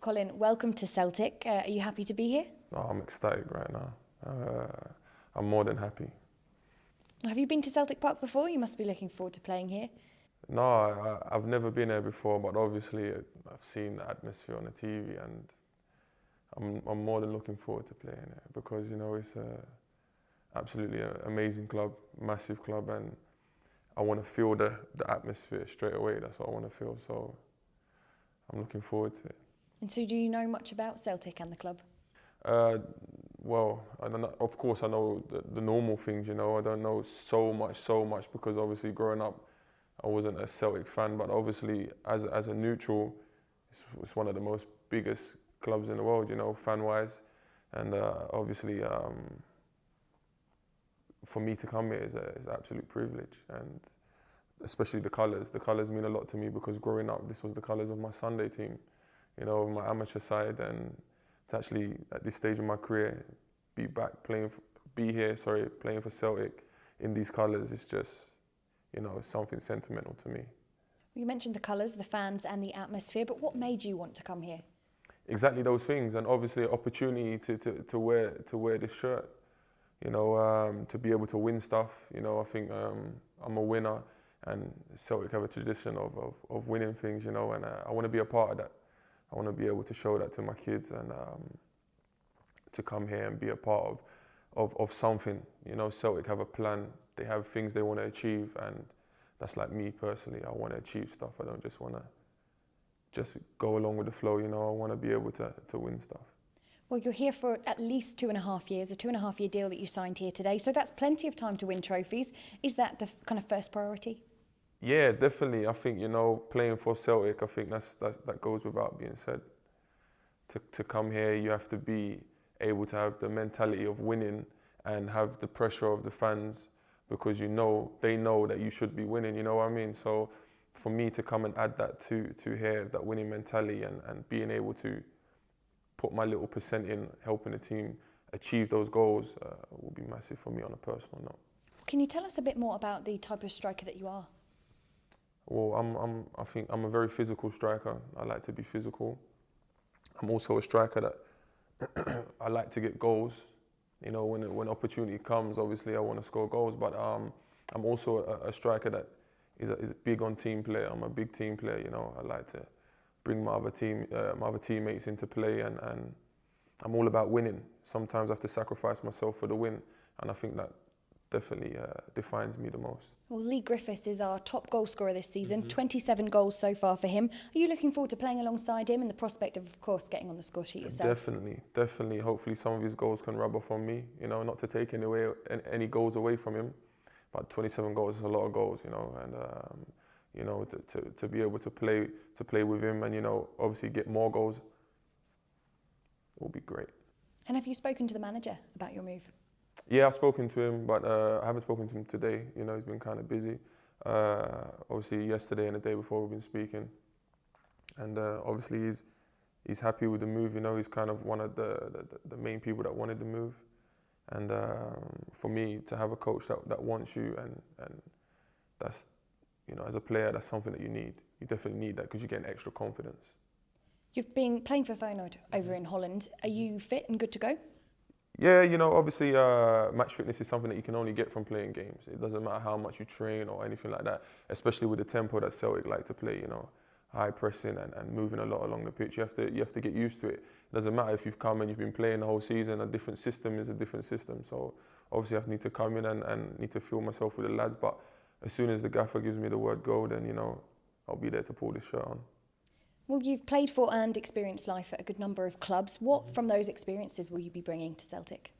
Colin, welcome to Celtic. Are you happy to be here? Oh, I'm ecstatic right now. I'm more than happy. Have you been to Celtic Park before? You must be looking forward to playing here. No, I've never been there before, but obviously I've seen the atmosphere on the TV, and I'm more than looking forward to playing it because it's absolutely an amazing club, massive club, and I want to feel the atmosphere straight away. That's what I want to feel, so I'm looking forward to it. And so do you know much about Celtic and the club? Well, of course I know the normal things, I don't know so much because obviously growing up I wasn't a Celtic fan, but obviously as a neutral, it's one of the most biggest clubs in the world, fan-wise, and obviously for me to come here is an absolute privilege, and especially the colours. The colours mean a lot to me because growing up this was the colours of my Sunday team, my amateur side, and to actually at this stage of my career be here playing for Celtic in these colours is just something sentimental to me. You mentioned the colours, the fans and the atmosphere, but what made you want to come here? Exactly those things, and obviously an opportunity to wear this shirt, to be able to win stuff. I think I'm a winner, and Celtic have a tradition of winning things, and I want to be a part of that. I want to be able to show that to my kids, and to come here and be a part of something. Celtic have a plan, they have things they want to achieve, and that's like me personally. I want to achieve stuff. I don't just want to just go along with the flow, I want to be able to win stuff. Well, you're here for at least 2.5 years, a 2.5-year deal that you signed here today, so that's plenty of time to win trophies. Is that the kind of first priority? Yeah, definitely. I think, playing for Celtic, I think that goes without being said. To come here, you have to be able to have the mentality of winning and have the pressure of the fans because they know that you should be winning, you know what I mean? So for me to come and add that to here, that winning mentality and being able to put my little percent in helping the team achieve those goals will be massive for me on a personal note. Can you tell us a bit more about the type of striker that you are? Well, I think I'm a very physical striker. I like to be physical. I'm also a striker that I like to get goals. When opportunity comes, obviously I want to score goals, but I'm also a striker that is big on team play. I'm a big team player, I like to bring my other teammates into play, and I'm all about winning. Sometimes I have to sacrifice myself for the win, and I think that definitely defines me the most. Well, Lee Griffiths is our top goal scorer this season, 27 goals so far for him. Are you looking forward to playing alongside him and the prospect of course, getting on the score sheet yourself? Definitely. Hopefully some of his goals can rub off on me, not to take any goals away from him, but 27 goals is a lot of goals, and to be able to play with him and, obviously get more goals will be great. And have you spoken to the manager about your move? Yeah, I've spoken to him, but I haven't spoken to him today. He's been kind of busy. Obviously, yesterday and the day before we've been speaking, and obviously he's happy with the move. He's kind of one of the main people that wanted the move, and for me to have a coach that wants you, and that's as a player, that's something that you need. You definitely need that because you get extra confidence. You've been playing for Feyenoord over in Holland. Are you fit and good to go? Yeah, obviously match fitness is something that you can only get from playing games. It doesn't matter how much you train or anything like that, especially with the tempo that Celtic like to play, high pressing and moving a lot along the pitch. You have to get used to it. It doesn't matter if you've come and you've been playing the whole season, a different system is a different system. So obviously I need to come in and need to feel myself with the lads, but as soon as the gaffer gives me the word go, then, I'll be there to pull this shirt on. Well, you've played for and experienced life at a good number of clubs. What from those experiences will you be bringing to Celtic?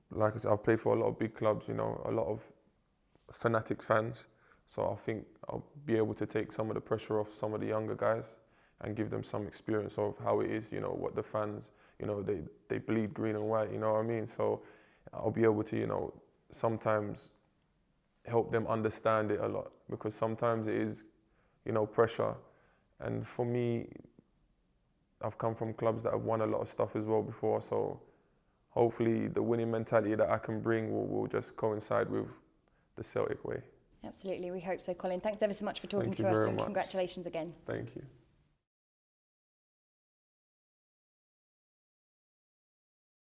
Like I said, I've played for a lot of big clubs, a lot of fanatic fans. So I think I'll be able to take some of the pressure off some of the younger guys and give them some experience of how it is, what the fans, they bleed green and white, you know what I mean? So I'll be able to, sometimes help them understand it a lot because sometimes it is, pressure. And for me, I've come from clubs that have won a lot of stuff as well before, so hopefully the winning mentality that I can bring will just coincide with the Celtic way. Absolutely, we hope so, Colin. Thanks ever so much for talking to us, and congratulations again. Thank you.